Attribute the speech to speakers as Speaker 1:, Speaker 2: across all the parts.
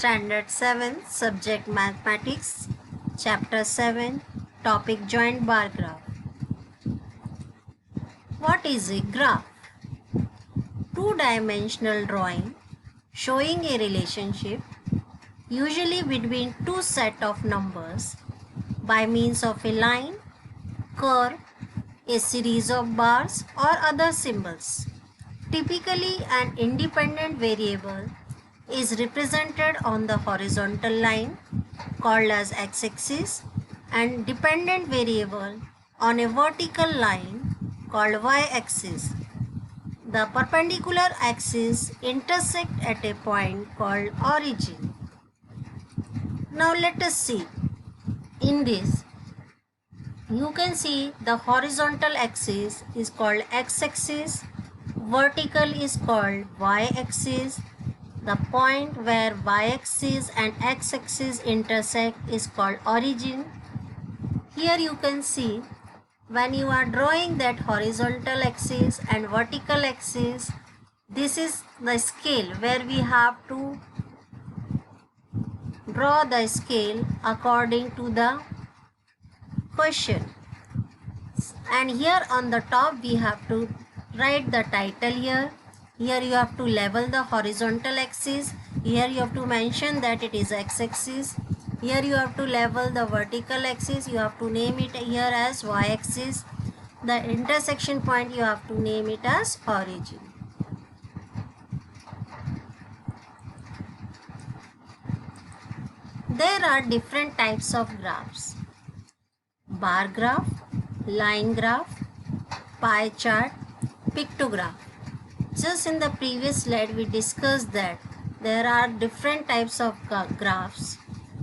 Speaker 1: Standard 7, Subject Mathematics, Chapter 7, Topic Joint Bar Graph. What is a graph? Two-dimensional drawing showing a relationship, usually between two sets of numbers, by means of a line, curve, a series of bars or other symbols. Typically, an independent variable is represented on the horizontal line called as x-axis and dependent variable on a vertical line called y-axis. The perpendicular axes intersect at a point called origin. Now let us see. In this, you can see the horizontal axis is called x-axis, vertical is called y-axis. The point where y-axis and x-axis intersect is called origin. Here you can see when you are drawing that horizontal axis and vertical axis, this is the scale where we have to draw the scale according to the question. And here on the top we have to write the title here. Here you have to level the horizontal axis. Here you have to mention that it is x-axis. Here you have to level the vertical axis. You have to name it here as y-axis. The intersection point you have to name it as origin. There are different types of graphs: bar graph, line graph, pie chart, pictograph. Just in the previous slide we discussed that there are different types of graphs.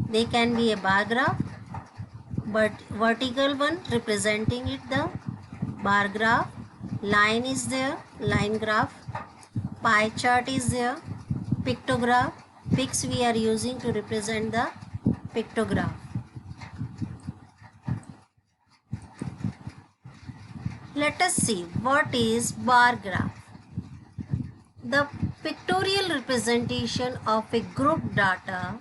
Speaker 1: They can be a bar graph, but vertical one representing it, the bar graph. Line is there, line graph. Pie chart is there. Pictograph, pics we are using to represent the pictograph. Let us see what is bar graph. The pictorial representation of a group data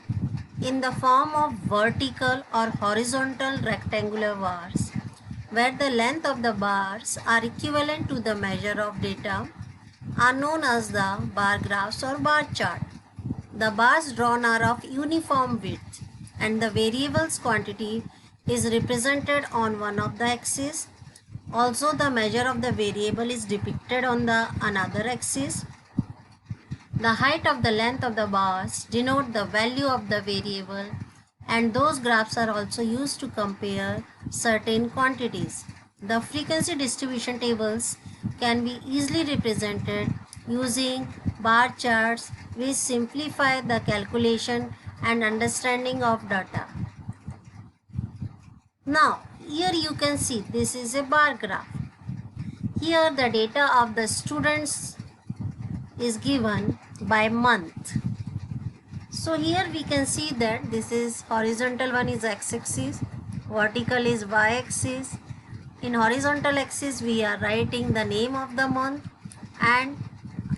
Speaker 1: in the form of vertical or horizontal rectangular bars, where the length of the bars are equivalent to the measure of data, are known as the bar graphs or bar chart. The bars drawn are of uniform width and the variable's quantity is represented on one of the axes. Also, the measure of the variable is depicted on the another axis. The height of the length of the bars denote the value of the variable, and those graphs are also used to compare certain quantities. The frequency distribution tables can be easily represented using bar charts, which simplify the calculation and understanding of data. Now, here you can see this is a bar graph. Here the data of the students is given by month. So here we can see that this is horizontal one is x-axis, vertical is y-axis. In horizontal axis we are writing the name of the month, and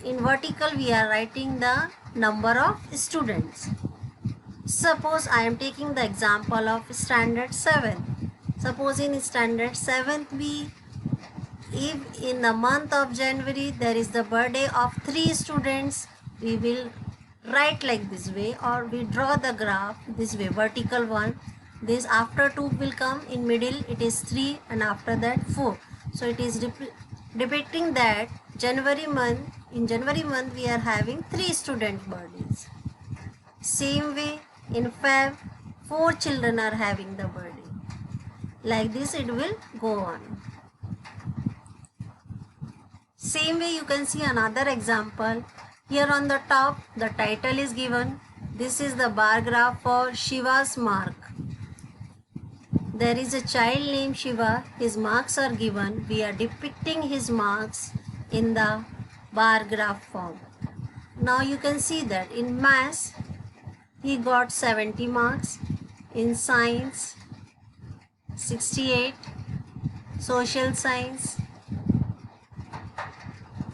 Speaker 1: in vertical we are writing the number of students. Suppose I am taking the example of standard 7. Suppose in standard 7th if in the month of January there is the birthday of 3 students, we will write like this way, or we draw the graph this way, vertical one. This after 2 will come, in middle it is 3, and after that 4. So it is depicting that January month, in January month we are having 3 student birthdays. Same way in Feb 4 children are having the birthday. Like this it will go on. Same way you can see another example. Here on the top the title is given. This is the bar graph for Shiva's mark. There is a child named Shiva. His marks are given. We are depicting his marks in the bar graph form. Now you can see that in maths he got 70 marks. In science 68. Social science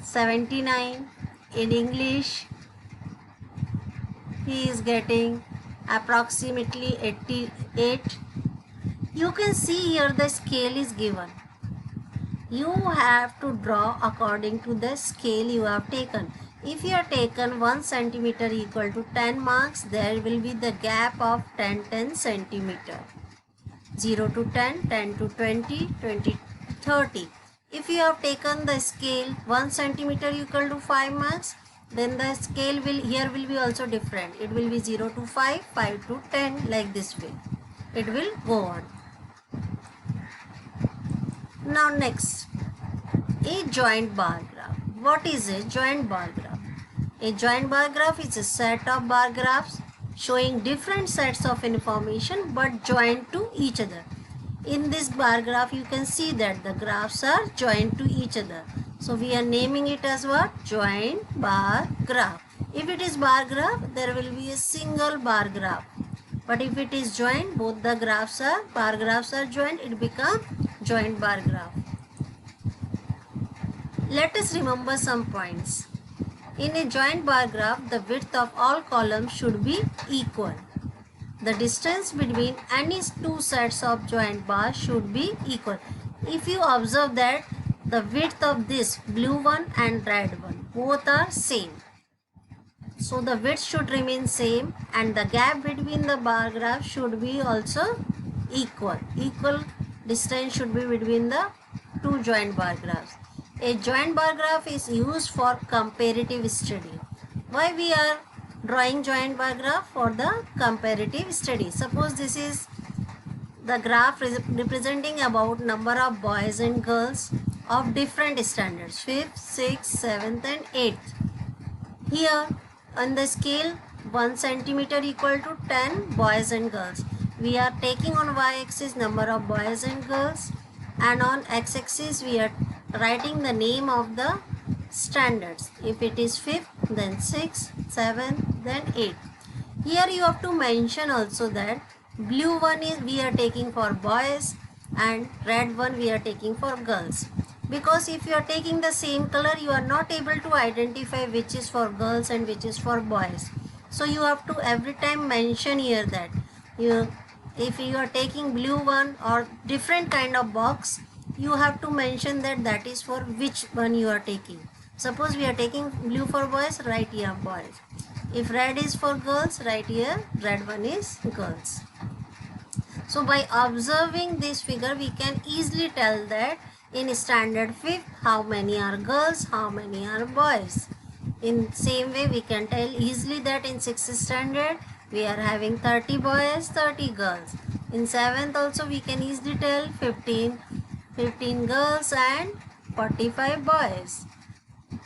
Speaker 1: 79, in English he is getting approximately 88. You can see here the scale is given. You have to draw according to the scale you have taken. If you have taken 1 centimeter equal to 10 marks, there will be the gap of 10 centimeter. 0 to 10, 10 to 20, 20 to 30. If you have taken the scale 1 centimeter equal to 5 marks, then the scale will be also different. It will be 0 to 5, 5 to 10, like this way. It will go on. Now next, a joint bar graph. What is a joint bar graph? A joint bar graph is a set of bar graphs showing different sets of information but joined to each other. In this bar graph, you can see that the graphs are joined to each other. So we are naming it as what? Joint bar graph. If it is bar graph, there will be a single bar graph. But if it is joined, both the bar graphs are joined, it becomes joint bar graph. Let us remember some points. In a joint bar graph, the width of all columns should be equal. The distance between any two sets of joint bars should be equal. If you observe that the width of this blue one and red one, both are same. So the width should remain same and the gap between the bar graph should be also equal. Equal distance should be between the two joint bar graphs. A joint bar graph is used for comparative study. Why we are drawing joint bar graph? For the comparative study. Suppose this is the graph representing about number of boys and girls of different standards, 5th, 6th, 7th and 8th. Here on the scale 1 centimeter equal to 10 boys and girls. We are taking on y-axis number of boys and girls, and on x-axis we are writing the name of the standards. If it is 5th, then 6th, 7th, then 8th. Here you have to mention also that blue one is we are taking for boys and red one we are taking for girls. Because if you are taking the same color, you are not able to identify which is for girls and which is for boys. So you have to every time mention here that if you are taking blue one or different kind of box, you have to mention that that is for which one you are taking. Suppose we are taking blue for boys, write here boys. If red is for girls, write here red one is girls. So by observing this figure, we can easily tell that in standard 5th, how many are girls, how many are boys. In same way, we can tell easily that in 6th standard, we are having 30 boys, 30 girls. In 7th also, we can easily tell 15 girls and 45 boys.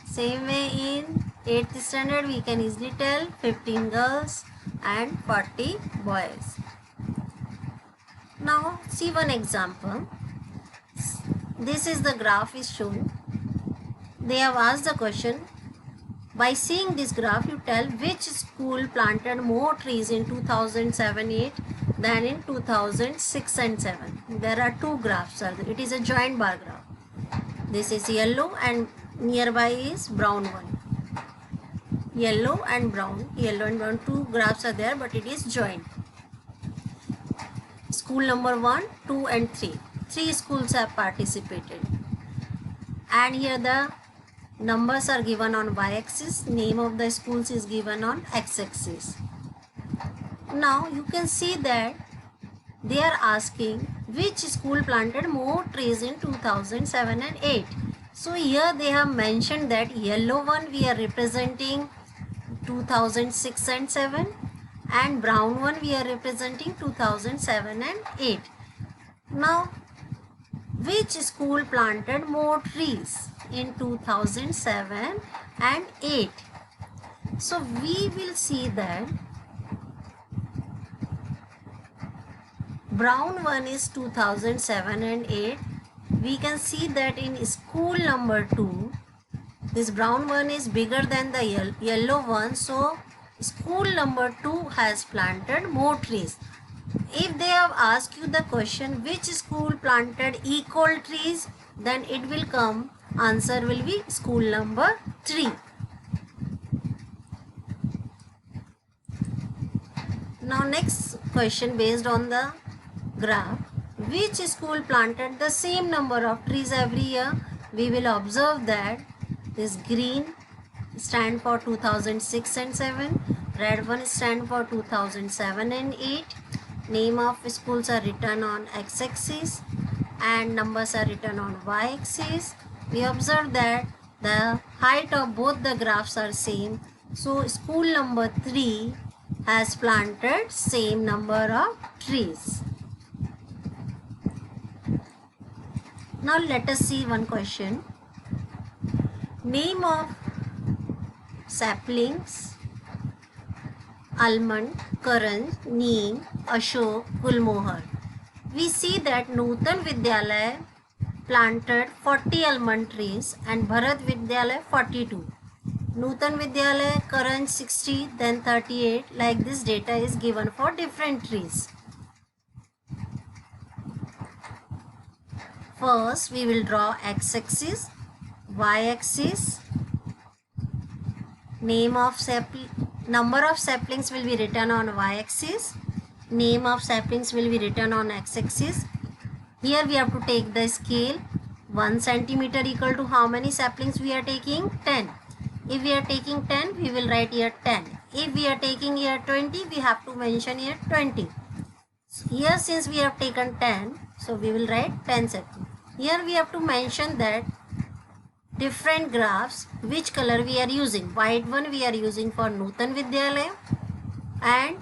Speaker 1: Same way in 8th standard, we can easily tell 15 girls and 40 boys. Now, see one example. This is the graph is shown. They have asked the question, by seeing this graph, you tell which school planted more trees in 2007-8 than in 2006 and 7. There are two graphs. It is a joint bar graph. This is yellow and nearby is brown one. Yellow and brown, two graphs are there, but it is joint. School number 1, 2 and 3. 3 schools have participated. And here the numbers are given on y-axis. Name of the schools is given on x-axis. Now you can see that they are asking which school planted more trees in 2007 and 8. So here they have mentioned that yellow one we are representing 2006 and 7 and brown one we are representing 2007 and 8. Now which school planted more trees in 2007 and 8? So we will see that brown one is 2007 and 8. We can see that in school number 2, this brown one is bigger than the yellow one. So school number 2 has planted more trees. If they have asked you the question which school planted equal trees, then it will come, answer will be school number 3. Now next question based on the graph. Which school planted the same number of trees every year? We will observe that this green stand for 2006 and 7, red one stand for 2007 and 8. Name of schools are written on x-axis and numbers are written on y-axis. We observe that the height of both the graphs are same, so school number 3 has planted same number of trees. Now let us see one question. Name of saplings: almond, karanj, neem, ashok, gulmohar. We see that Nutan Vidyalaya planted 40 almond trees and Bharat Vidyalaya 42. Nutan Vidyalaya, Karanj 60, then 38. Like this data is given for different trees. First, we will draw x-axis, y-axis. Number of saplings will be written on y-axis. Name of saplings will be written on x-axis. Here we have to take the scale. 1 centimeter equal to how many saplings we are taking? 10. If we are taking 10, we will write here 10. If we are taking here 20, we have to mention here 20. So here since we have taken 10, so we will write 10 saplings. Here we have to mention that different graphs, which color we are using. White one we are using for Nutan Vidyalaya and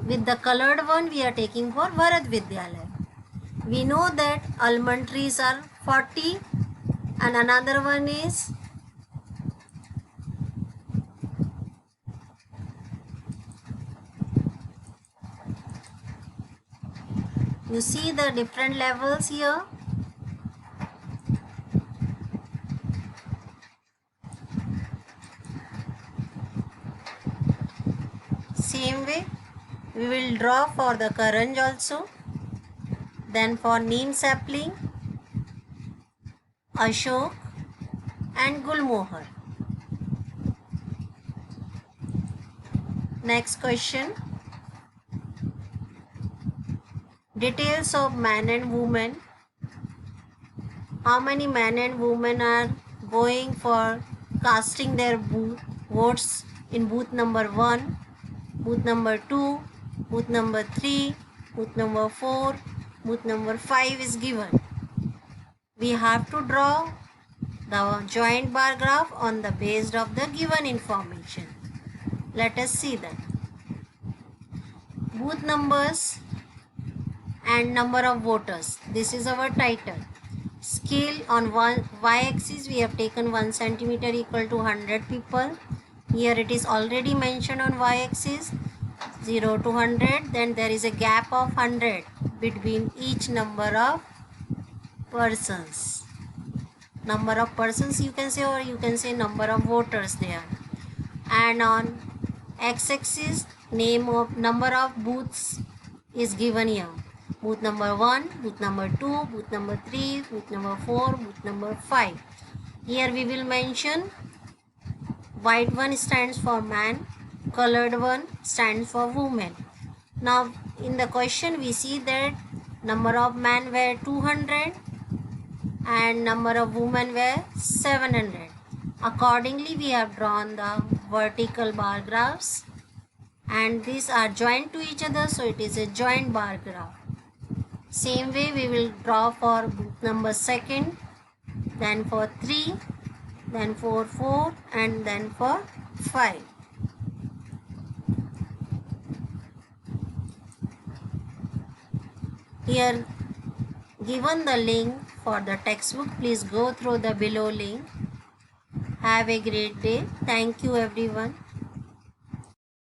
Speaker 1: with the colored one we are taking for Bharat Vidyalaya. We know that almond trees are 40 and another one is you see the different levels here. Same way we will draw for the karanj also. Then for neem sapling, ashok and gulmohar. Next question. Details of man and woman. How many men and women are going for casting their votes in booth number 1, booth number 2, booth number 3, booth number 4, booth number 5 is given. We have to draw the joint bar graph on the basis of the given information. Let us see that. Booth numbers and number of voters. This is our title. Scale on y-axis we have taken 1 centimeter equal to 100 people. Here it is already mentioned on y-axis 0 to 100. Then there is a gap of 100 between each number of persons. Number of persons you can say, or you can say number of voters there. And on x-axis number of booths is given here. Booth number 1, booth number 2, booth number 3, booth number 4, booth number 5. Here we will mention white one stands for man, colored one stands for woman. Now in the question we see that number of men were 200 and number of women were 700. Accordingly we have drawn the vertical bar graphs and these are joined to each other, so it is a joint bar graph. Same way we will draw for booth number 2nd, then for 3, then for 4 and then for 5. Here given the link for the textbook, please go through the below link. Have a great day. Thank you everyone.